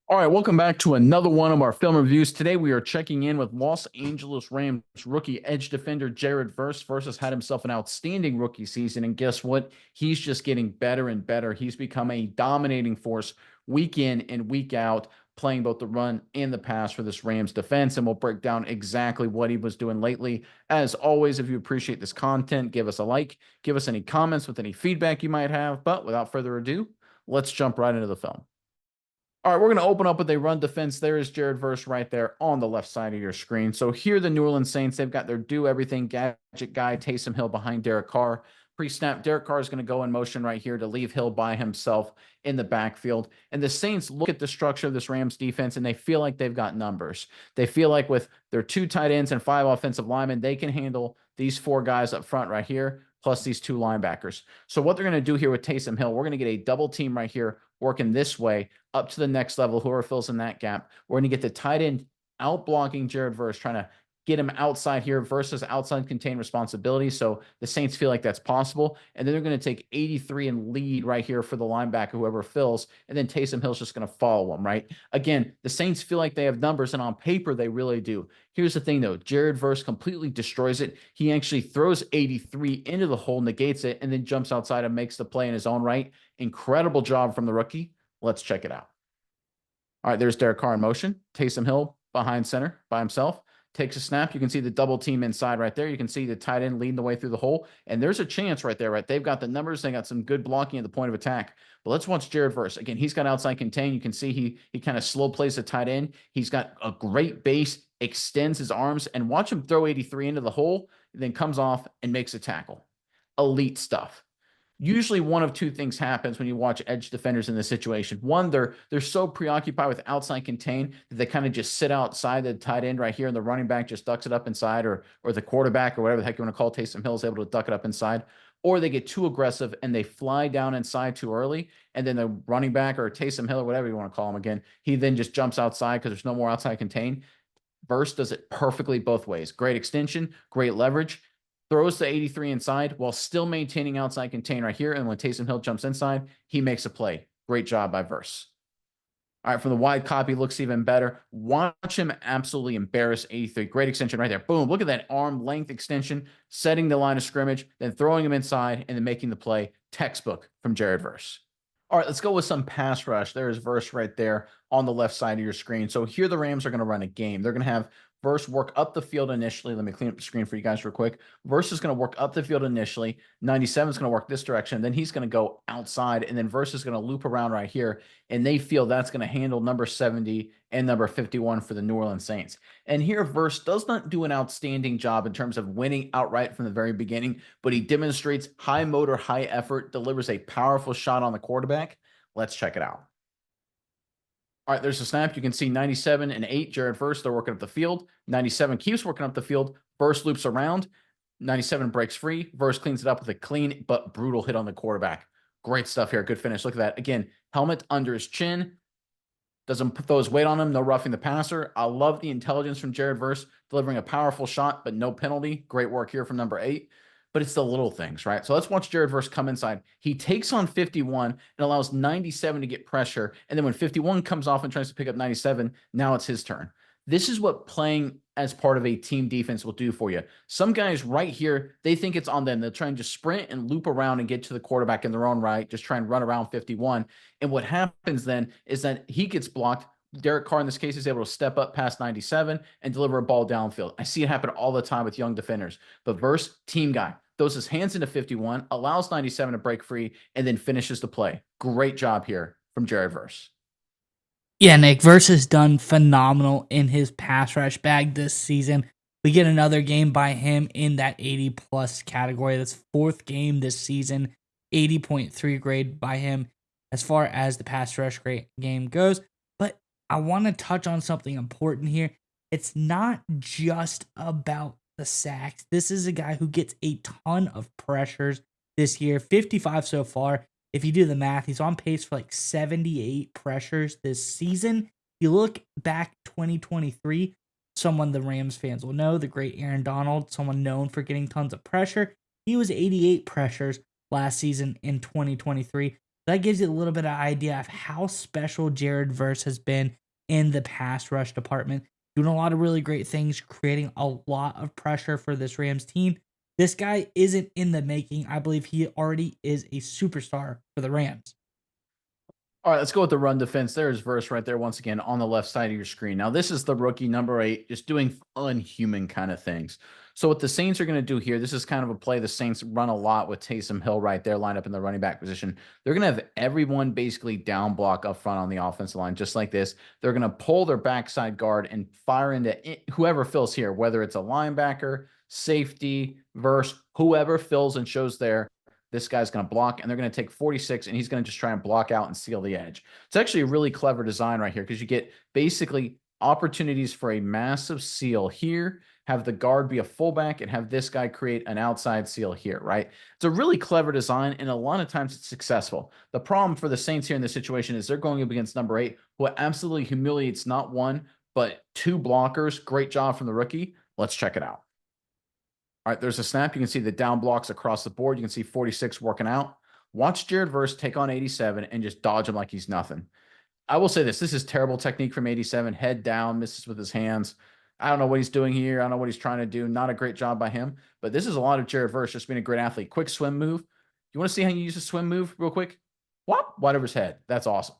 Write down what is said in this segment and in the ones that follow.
All right, welcome back to another one of our film reviews. Today we are checking in with Los Angeles Rams rookie edge defender Jared Verse. Verse has had himself an outstanding rookie season, and guess what? He's just getting better and better. He's become a dominating force week in and week out, playing both the run and the pass for this Rams defense, and we'll break down exactly what he was doing lately. As always, if you appreciate this content, give us a like, give us any comments with any feedback you might have, but without further ado, let's jump right into the film. All right, we're going to open up with a run defense. There is Jared Verse right there on the left side of your screen. So here, the New Orleans Saints, they've got their do everything gadget guy, Taysom Hill, behind Derek Carr. Pre-snap, Derek Carr is going to go in motion right here to leave Hill by himself in the backfield. And the Saints look at the structure of this Rams defense, and they feel like they've got numbers. They feel like with their 2 tight ends and 5 offensive linemen, they can handle these 4 guys up front right here, plus these 2 linebackers. So what they're going to do here with Taysom Hill, we're going to get a double team right here working this way up to the next level, whoever fills in that gap. We're going to get the tight end out blocking Jared Verse, trying to get him outside here versus outside contained responsibility. So the Saints feel like that's possible. And then they're going to take 83 and lead right here for the linebacker, whoever fills. And then Taysom Hill's just going to follow him, right? Again, the Saints feel like they have numbers, and on paper, they really do. Here's the thing, though. Jared Verse completely destroys it. He actually throws 83 into the hole, negates it, and then jumps outside and makes the play in his own right. Incredible job from the rookie. Let's check it out. All right, there's Derek Carr in motion. Taysom Hill behind center by himself. Takes a snap. You can see the double team inside right there. You can see the tight end leading the way through the hole. And there's a chance right there, right? They've got the numbers. They got some good blocking at the point of attack. But let's watch Jared Verse. Again, he's got outside contain. You can see he kind of slow plays the tight end. He's got a great base, extends his arms, and watch him throw 83 into the hole, then comes off and makes a tackle. Elite stuff. Usually one of 2 things happens when you watch edge defenders in this situation. One, they're so preoccupied with outside contain that they kind of just sit outside the tight end right here, and the running back just ducks it up inside, or the quarterback or whatever the heck you want to call Taysom Hill is able to duck it up inside. Or they get too aggressive and they fly down inside too early, and then the running back or Taysom Hill or whatever you want to call him again, he then just jumps outside because there's no more outside contain. Verse does it perfectly both ways. Great extension, great leverage. Throws the 83 inside while still maintaining outside contain right here. And when Taysom Hill jumps inside, he makes a play. Great job by Verse. All right, from the wide copy, looks even better. Watch him absolutely embarrass 83. Great extension right there. Boom, look at that arm length extension, setting the line of scrimmage, then throwing him inside, and then making the play. Textbook from Jared Verse. All right, let's go with some pass rush. There's Verse right there on the left side of your screen. So here the Rams are going to run a game. They're going to have Verse work up the field initially. Let me clean up the screen for you guys real quick. Verse is going to work up the field initially. 97 is going to work this direction. Then he's going to go outside, and then Verse is going to loop around right here. And they feel that's going to handle number 70 and number 51 for the New Orleans Saints. And here, Verse does not do an outstanding job in terms of winning outright from the very beginning, but he demonstrates high motor, high effort, delivers a powerful shot on the quarterback. Let's check it out. All right, there's a snap. You can see 97 and 8, Jared Verse, they're working up the field. 97 keeps working up the field. Verse loops around. 97 breaks free. Verse cleans it up with a clean but brutal hit on the quarterback. Great stuff here. Good finish. Look at that. Again, helmet under his chin. Doesn't put those weight on him. No roughing the passer. I love the intelligence from Jared Verse, delivering a powerful shot, but no penalty. Great work here from number 8. But it's the little things, right? So let's watch Jared Verse come inside. He takes on 51 and allows 97 to get pressure. And then when 51 comes off and tries to pick up 97, now it's his turn. This is what playing as part of a team defense will do for you. Some guys right here, they think it's on them. They'll try and just sprint and loop around and get to the quarterback in their own right, just try and run around 51. And what happens then is that he gets blocked. Derek Carr, in this case, is able to step up past 97 and deliver a ball downfield. I see it happen all the time with young defenders. But Verse, team guy, throws his hands into 51, allows 97 to break free, and then finishes the play. Great job here from Jared Verse. Yeah, Nick, Verse has done phenomenal in his pass rush bag this season. We get another game by him in that 80 plus category. That's 4th game this season, 80.3 grade by him as far as the pass rush game goes. But I want to touch on something important here. It's not just about the sacks. This is a guy who gets a ton of pressures this year, 55 so far. If you do the math, he's on pace for like 78 pressures this season. You look back 2023, someone the Rams fans will know, the great Aaron Donald, someone known for getting tons of pressure. He was 88 pressures last season in 2023. That gives you a little bit of idea of how special Jared Verse has been in the pass rush department, doing a lot of really great things, creating a lot of pressure for this Rams team. This guy isn't in the making. I believe he already is a superstar for the Rams. All right, let's go with the run defense. There's Verse right there once again on the left side of your screen. Now, this is the rookie number 8, just doing unhuman kind of things. So, what the Saints are going to do here, this is kind of a play the Saints run a lot with Taysom Hill right there, lined up in the running back position. They're going to have everyone basically down block up front on the offensive line, just like this. They're going to pull their backside guard and fire into whoever fills here, whether it's a linebacker, safety, Verse, whoever fills and shows there. This guy's going to block, and they're going to take 46, and he's going to just try and block out and seal the edge. It's actually a really clever design right here because you get basically opportunities for a massive seal here, have the guard be a fullback, and have this guy create an outside seal here, right? It's a really clever design, and a lot of times it's successful. The problem for the Saints here in this situation is they're going up against number 8, who absolutely humiliates not one, but 2 blockers. Great job from the rookie. Let's check it out. All right, there's a snap. You can see the down blocks across the board. You can see 46 working out. Watch Jared Verse take on 87 and just dodge him like he's nothing. I will say this. This is terrible technique from 87. Head down, misses with his hands. I don't know what he's doing here. I don't know what he's trying to do. Not a great job by him. But this is a lot of Jared Verse just being a great athlete. Quick swim move. You want to see how you use a swim move real quick? Whop, wide over his head. That's awesome.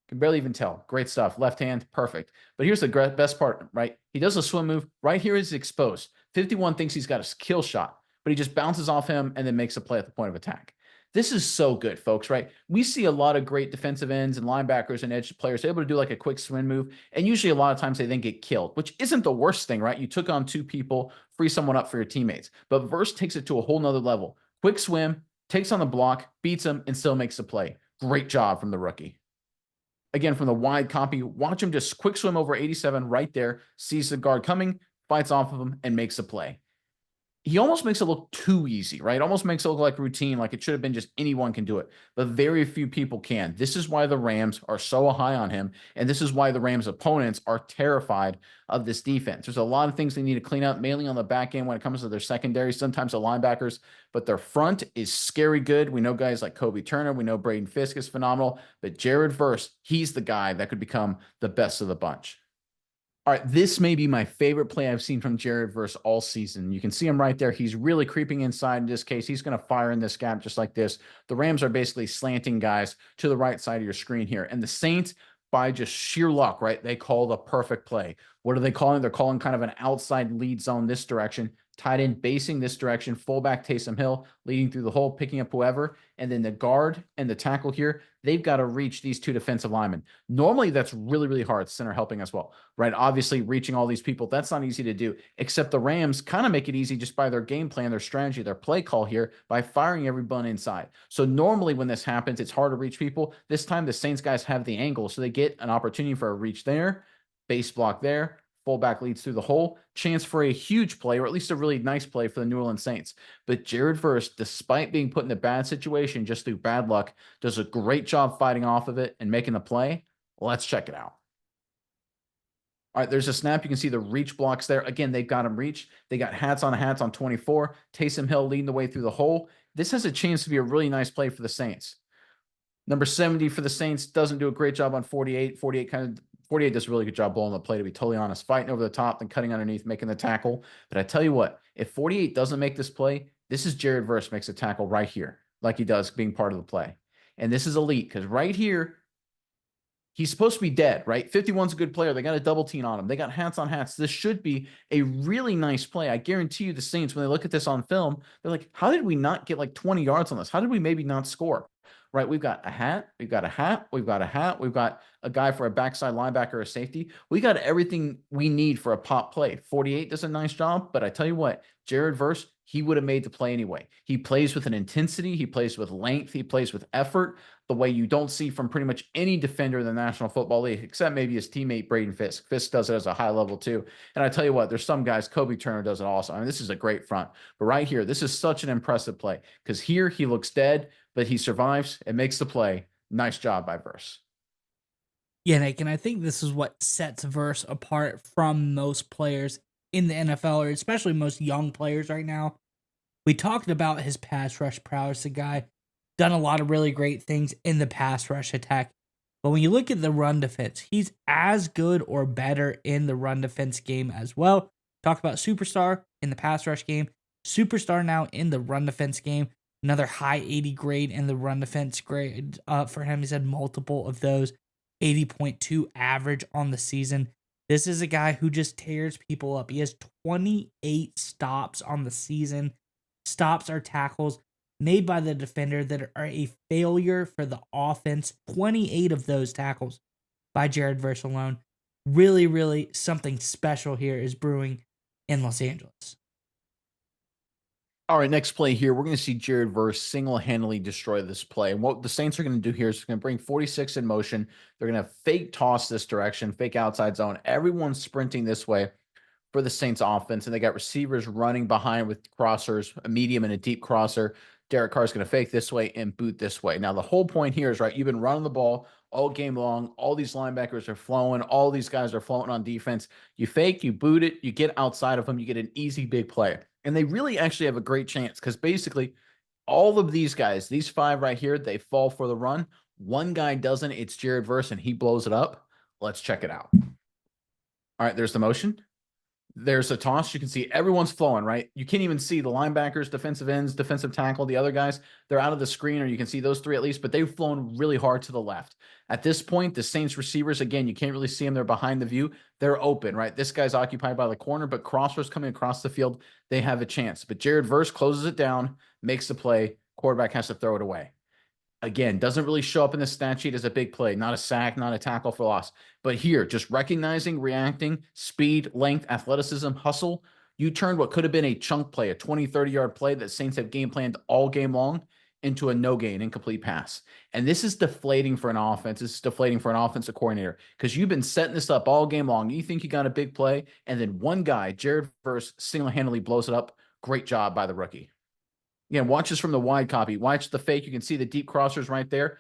Can barely even tell. Great stuff. Left hand, perfect. But here's the best part, right? He does a swim move. Right here is exposed. 51 thinks he's got a kill shot, but he just bounces off him and then makes a play at the point of attack. This is so good, folks, right? We see a lot of great defensive ends and linebackers and edge players able to do like a quick swim move, and usually a lot of times they then get killed, which isn't the worst thing, right? You took on 2 people, free someone up for your teammates. But Verse takes it to a whole nother level. Quick swim, takes on the block, beats him, and still makes the play. Great job from the rookie. Again, from the wide copy, watch him just quick swim over 87 right there, sees the guard coming, fights off of him, and makes a play. He almost makes it look too easy, right? Almost makes it look like routine, like it should have been just anyone can do it. But very few people can. This is why the Rams are so high on him, and this is why the Rams' opponents are terrified of this defense. There's a lot of things they need to clean up, mainly on the back end when it comes to their secondary, sometimes the linebackers, but their front is scary good. We know guys like Kobe Turner, we know Braden Fisk is phenomenal, but Jared Verse, he's the guy that could become the best of the bunch. All right, this may be my favorite play I've seen from Jared Verse all season. You can see him right there. He's really creeping inside in this case. He's going to fire in this gap just like this. The Rams are basically slanting guys to the right side of your screen here. And the Saints, by just sheer luck, right, they call the perfect play. What are they calling? They're calling kind of an outside lead zone this direction. Tight end basing this direction, fullback Taysom Hill leading through the hole, picking up whoever, and then the guard and the tackle here, they've got to reach these 2 defensive linemen. Normally, that's really, really hard. Center helping as well, right? Obviously, reaching all these people, that's not easy to do, except the Rams kind of make it easy just by their game plan, their strategy, their play call here by firing everyone inside. So normally when this happens, it's hard to reach people. This time, the Saints guys have the angle, so they get an opportunity for a reach there, base block there, fullback leads through the hole, chance for a huge play, or at least a really nice play for the New Orleans Saints. But Jared Verse, despite being put in a bad situation just through bad luck, does a great job fighting off of it and making the play. Let's check it out. All right, there's a snap. You can see the reach blocks there. Again, they've got him reach. They got hats on 24. Taysom Hill leading the way through the hole. This has a chance to be a really nice play for the Saints. Number 70 for the Saints doesn't do a great job on 48. 48 does a really good job blowing the play, to be totally honest. Fighting over the top, then cutting underneath, making the tackle. But I tell you what, if 48 doesn't make this play, this is Jared Verse makes a tackle right here, like he does being part of the play. And this is elite because right here, he's supposed to be dead, right? 51's a good player. They got a double team on him. They got hats on hats. This should be a really nice play. I guarantee you the Saints, when they look at this on film, they're like, how did we not get like 20 yards on this? How did we maybe not score? Right, we've got a hat, we've got a hat, we've got a hat, we've got a guy for a backside linebacker or a safety. We got everything we need for a pop play. 48 does a nice job, but I tell you what, Jared Verse, he would have made the play anyway. He plays with an intensity, he plays with length, he plays with effort, the way you don't see from pretty much any defender in the National Football League, except maybe his teammate Braden Fisk. Fisk does it as a high level too. And I tell you what, there's some guys, Kobe Turner does it also. I mean, this is a great front. But right here, this is such an impressive play because here he looks dead, but he survives and makes the play. Nice job by Verse. Yeah, Nick, and I think this is what sets Verse apart from most players in the NFL, or especially most young players right now. We talked about his pass rush prowess, the guy done a lot of really great things in the pass rush attack. But when you look at the run defense, he's as good or better in the run defense game as well. Talk about superstar in the pass rush game, superstar now in the run defense game. Another high 80 grade in the run defense grade for him. He's had multiple of those, 80.2 average on the season. This is a guy who just tears people up. He has 28 stops on the season. Stops are tackles made by the defender that are a failure for the offense. 28 of those tackles by Jared Verse alone. Really, really something special here is brewing in Los Angeles. All right, next play here, we're going to see Jared Verse single-handedly destroy this play. And what the Saints are going to do here is going to bring 46 in motion. They're going to fake toss this direction, fake outside zone. Everyone's sprinting this way for the Saints offense, and they got receivers running behind with crossers, a medium and a deep crosser. Derek Carr is going to fake this way and boot this way. Now, the whole point here is, right, you've been running the ball all game long. All these linebackers are flowing. All these guys are floating on defense. You fake, you boot it, you get outside of them, you get an easy big play. And they really actually have a great chance because basically all of these guys, these five right here, they fall for the run. One guy doesn't. It's Jared Verse, and he blows it up. Let's check it out. All right, there's the motion. There's a toss. You can see everyone's flowing, right? You can't even see the linebackers, defensive ends, defensive tackle, the other guys. They're out of the screen, or you can see those three at least, but they've flown really hard to the left. At this point, the Saints receivers, again, you can't really see them. They're behind the view. They're open, right? This guy's occupied by the corner, but crossers coming across the field, they have a chance. But Jared Verse closes it down, makes the play. Quarterback has to throw it away. Again, doesn't really show up in the stat sheet as a big play, not a sack, not a tackle for loss. But here, just recognizing, reacting, speed, length, athleticism, hustle, you turned what could have been a chunk play, a 20, 30-yard play that Saints have game planned all game long into a no-gain, incomplete pass. And this is deflating for an offense. This is deflating for an offensive coordinator because you've been setting this up all game long. You think you got a big play, and then one guy, Jared Verse, single-handedly blows it up. Great job by the rookie. Again, watch this from the wide copy. Watch the fake. You can see the deep crossers right there.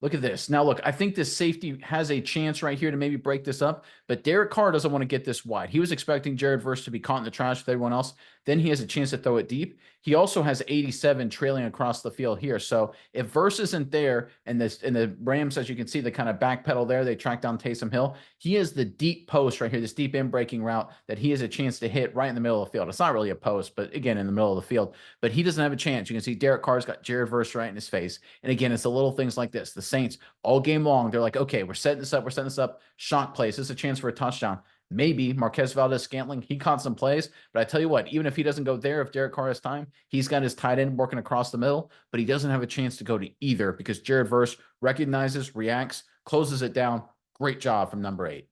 Look at this. Now, look, I think this safety has a chance right here to maybe break this up, but Derek Carr doesn't want to get this wide. He was expecting Jared Verse to be caught in the trash with everyone else. Then he has a chance to throw it deep. He also has 87 trailing across the field here. So if Verse isn't there, and the Rams, as you can see, the kind of backpedal there, they track down Taysom Hill. He has the deep post right here, this deep in breaking route that he has a chance to hit right in the middle of the field. It's not really a post, but again, in the middle of the field. But he doesn't have a chance. You can see Derek Carr's got Jared Verse right in his face. And again, it's the little things like this. The Saints all game long, they're like, okay, we're setting this up. We're setting this up. Shock plays. This is a chance for a touchdown. Maybe Marquez Valdez-Scantling, he caught some plays, but I tell you what, even if he doesn't go there, if Derek Carr has time, he's got his tight end working across the middle, but he doesn't have a chance to go to either because Jared Verse recognizes, reacts, closes it down. Great job from number 8.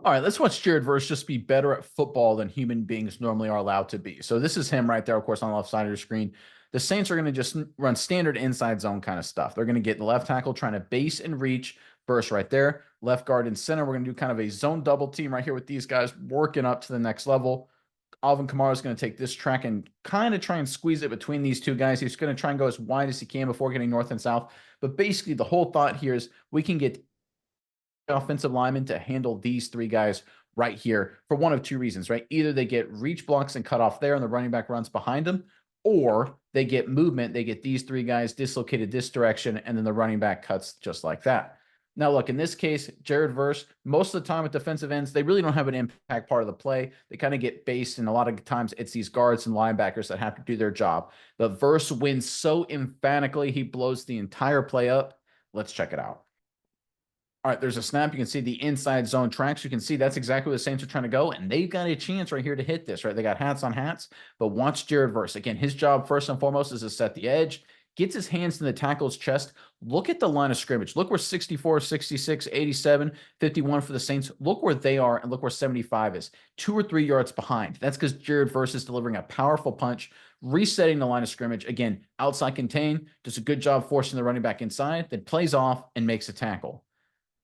All right, let's watch Jared Verse just be better at football than human beings normally are allowed to be. So this is him right there, of course, on the left side of your screen. The Saints are going to just run standard inside zone kind of stuff. They're going to get the left tackle trying to base and reach. Verse right there. Left guard and center. We're going to do kind of a zone double team right here with these guys working up to the next level. Alvin Kamara is going to take this track and kind of try and squeeze it between these two guys. He's going to try and go as wide as he can before getting north and south. But basically, the whole thought here is we can get offensive linemen to handle these three guys right here for one of two reasons, right? Either they get reach blocks and cut off there and the running back runs behind them, or they get movement. They get these three guys dislocated this direction, and then the running back cuts just like that. Now, look, in this case, Jared Verse, most of the time with defensive ends, they really don't have an impact part of the play. They kind of get based, and a lot of times it's these guards and linebackers that have to do their job. But Verse wins so emphatically, he blows the entire play up. Let's check it out. All right, there's a snap. You can see the inside zone tracks. You can see that's exactly where the Saints are trying to go, and they've got a chance right here to hit this, right? They got hats on hats, but watch Jared Verse. Again, his job first and foremost is to set the edge, gets his hands in the tackle's chest. Look at the line of scrimmage. Look where 64, 66, 87, 51 for the Saints. Look where they are, and look where 75 is. 2 or 3 yards behind. That's because Jared Verse is delivering a powerful punch, resetting the line of scrimmage. Again, outside contain, does a good job forcing the running back inside, then plays off and makes a tackle.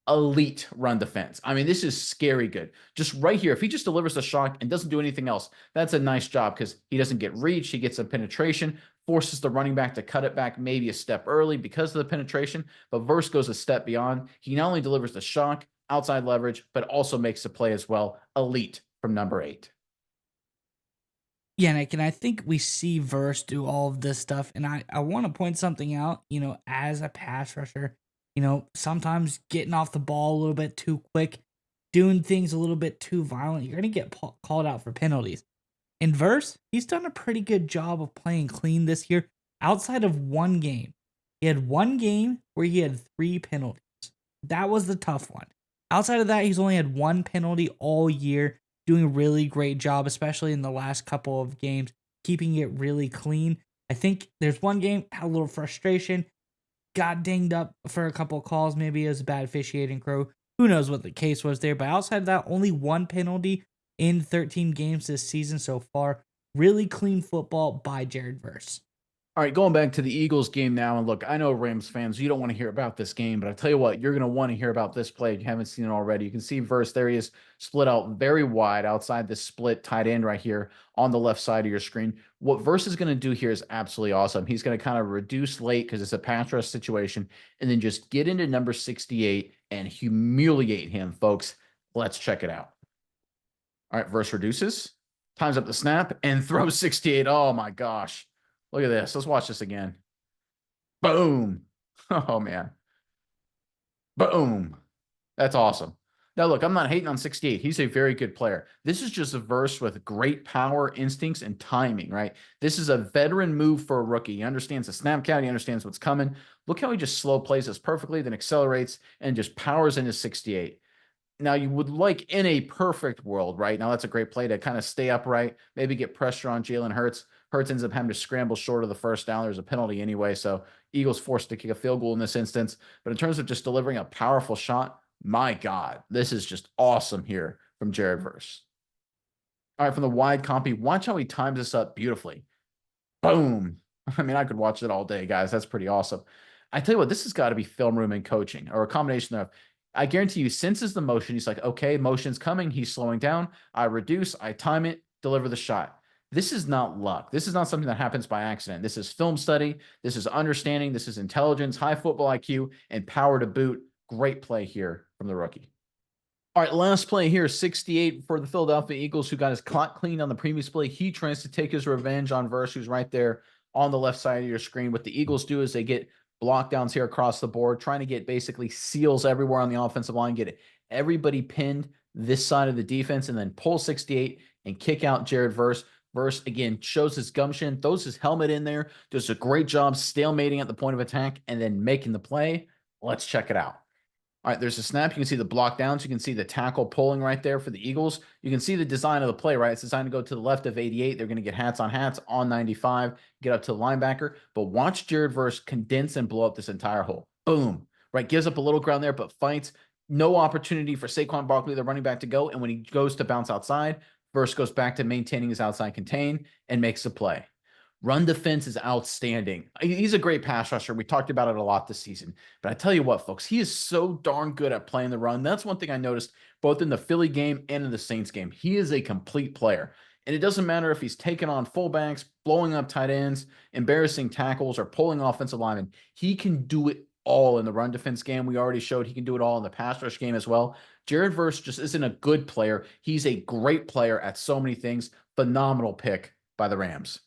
Elite run defense. I mean, this is scary good. Just right here, if he just delivers a shock and doesn't do anything else, that's a nice job because he doesn't get reach. He gets some penetration, forces the running back to cut it back maybe a step early because of the penetration, but Verse goes a step beyond. He not only delivers the shock, outside leverage, but also makes the play as well. Elite from number 8. Yeah, Nick, and I think we see Verse do all of this stuff. And I want to point something out, as a pass rusher, sometimes getting off the ball a little bit too quick, doing things a little bit too violent, you're going to get called out for penalties. In Verse, he's done a pretty good job of playing clean this year outside of one game. He had one game where he had 3 penalties. That was the tough one. Outside of that, he's only had one penalty all year, doing a really great job, especially in the last couple of games, keeping it really clean. I think there's one game, had a little frustration, got dinged up for a couple of calls. Maybe it was a bad officiating crew. Who knows what the case was there? But outside of that, only one penalty in 13 games this season so far. Really clean football by Jared Verse. All right, going back to the Eagles game now. And look, I know Rams fans, you don't want to hear about this game, but I tell you what, you're going to want to hear about this play if you haven't seen it already. You can see Verse there. He is split out very wide outside the split tight end right here on the left side of your screen. What Verse is going to do here is absolutely awesome. He's going to kind of reduce late because it's a pass rush situation and then just get into number 68 and humiliate him, folks. Let's check it out. All right, Verse reduces, times up the snap, and throws 68. Oh, my gosh. Look at this. Let's watch this again. Boom. Oh, man. Boom. That's awesome. Now, look, I'm not hating on 68. He's a very good player. This is just a Verse with great power, instincts, and timing, right? This is a veteran move for a rookie. He understands the snap count. He understands what's coming. Look how he just slow plays this perfectly, then accelerates and just powers into 68. Now, you would like in a perfect world, right? Now, that's a great play to kind of stay upright, maybe get pressure on Jalen Hurts. Hurts ends up having to scramble short of the first down. There's a penalty anyway, so Eagles forced to kick a field goal in this instance. But in terms of just delivering a powerful shot, my God, this is just awesome here from Jared Verse. All right, from the wide copy, watch how he times this up beautifully. Boom. I mean, I could watch it all day, guys. That's pretty awesome. I tell you what, this has got to be film room and coaching or a combination of. I guarantee you, senses the motion. He's like, okay, motion's coming. He's slowing down. I reduce, I time it, deliver the shot. This is not luck. This is not something that happens by accident. This is film study. This is understanding. This is intelligence, high football IQ, and power to boot. Great play here from the rookie. All right, last play here, 68 for the Philadelphia Eagles, who got his clock cleaned on the previous play. He tries to take his revenge on Verse, who's right there on the left side of your screen. What the Eagles do is they get block downs here across the board, trying to get basically seals everywhere on the offensive line, get everybody pinned this side of the defense, and then pull 68 and kick out Jared Verse. Verse, again, shows his gumption, throws his helmet in there, does a great job stalemating at the point of attack, and then making the play. Let's check it out. All right, there's a snap. You can see the block downs. You can see the tackle pulling right there for the Eagles. You can see the design of the play, right? It's designed to go to the left of 88. They're going to get hats on 95, get up to the linebacker. But watch Jared Verse condense and blow up this entire hole. Boom. Right, gives up a little ground there, but fights. No opportunity for Saquon Barkley, the running back, to go. And when he goes to bounce outside, Verse goes back to maintaining his outside contain and makes the play. Run defense is outstanding. He's a great pass rusher. We talked about it a lot this season. But I tell you what, folks, he is so darn good at playing the run. That's one thing I noticed both in the Philly game and in the Saints game. He is a complete player. And it doesn't matter if he's taking on fullbacks, blowing up tight ends, embarrassing tackles, or pulling offensive linemen. He can do it all in the run defense game. We already showed he can do it all in the pass rush game as well. Jared Verse just isn't a good player. He's a great player at so many things. Phenomenal pick by the Rams.